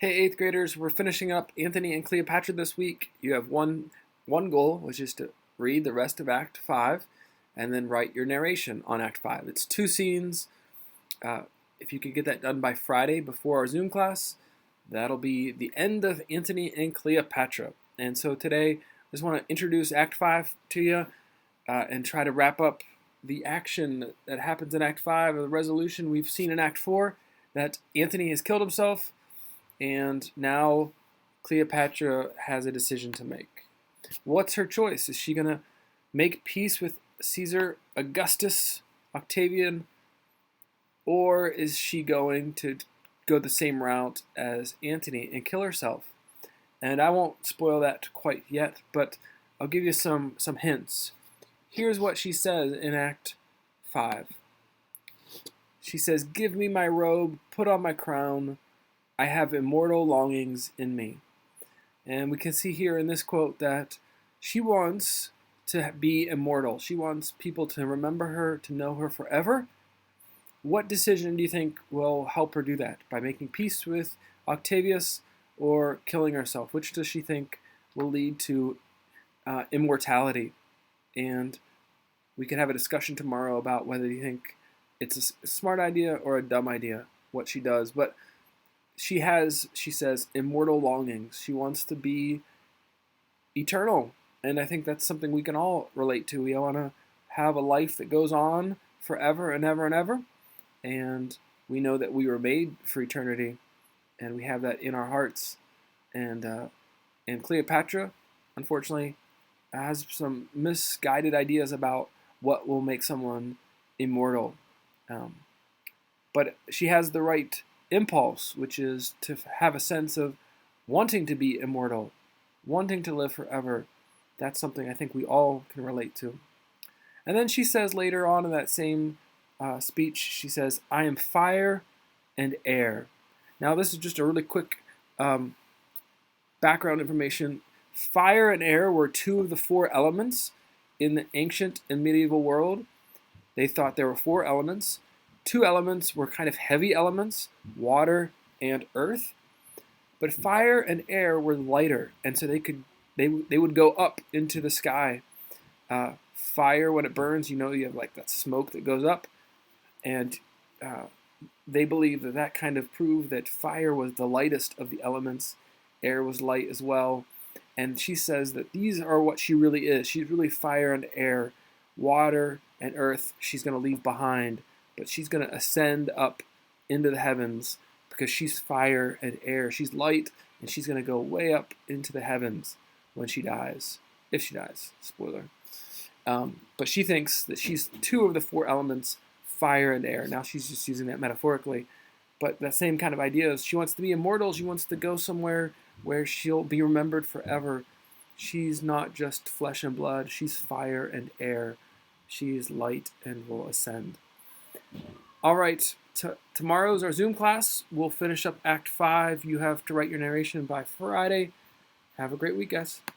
Hey, eighth graders, we're finishing up Antony and Cleopatra this week. You have one goal, which is to read the rest of Act 5 and then write your narration on Act 5. It's 2 scenes. Uh, if you could get that done by Friday before our Zoom class, that'll be the end of Antony and Cleopatra. And so today, I just want to introduce Act 5 to you and try to wrap up the action that happens in Act 5, the resolution we've seen in Act 4, that Antony has killed himself. And now Cleopatra has a decision to make. What's her choice? Is she going to make peace with Caesar Augustus Octavian, or is she going to go the same route as Antony and kill herself? And I won't spoil that quite yet, but I'll give you some hints. Here's what she says in Act 5. She says, "Give me my robe, put on my crown. I have immortal longings in me." And we can see here in this quote that she wants to be immortal. She wants people to remember her, to know her forever. What decision do you think will help her do that? By making peace with Octavius or killing herself? Which does she think will lead to immortality? And we can have a discussion tomorrow about whether you think it's a smart idea or a dumb idea, what she does. But she says, immortal longings. She wants to be eternal. And I think that's something we can all relate to. We want to have a life that goes on forever and ever and ever. And we know that we were made for eternity. And we have that in our hearts. And Cleopatra, unfortunately, has some misguided ideas about what will make someone immortal. But she has the right impulse, which is to have a sense of wanting to be immortal, wanting to live forever. That's something I think we all can relate to. And then she says later on in that same speech, she says, "I am fire and air." Now this is just a really quick background information. Fire and air were two of the four elements in the ancient and medieval world. They thought there were four elements. Two elements were kind of heavy elements, water and earth, but fire and air were lighter, and so they would go up into the sky. Fire, when it burns, you have like that smoke that goes up, and they believe that kind of proved that fire was the lightest of the elements. Air was light as well, and she says that these are what she really is. She's really fire and air, water and earth. She's going to leave behind. But she's going to ascend up into the heavens because she's fire and air. She's light, and she's going to go way up into the heavens when she dies. If she dies, spoiler. But she thinks that she's two of the four elements, fire and air. Now she's just using that metaphorically. But that same kind of idea is she wants to be immortal. She wants to go somewhere where she'll be remembered forever. She's not just flesh and blood. She's fire and air. She is light and will ascend. All right, tomorrow's our Zoom class. We'll finish up Act 5. You have to write your narration by Friday. Have a great week, guys.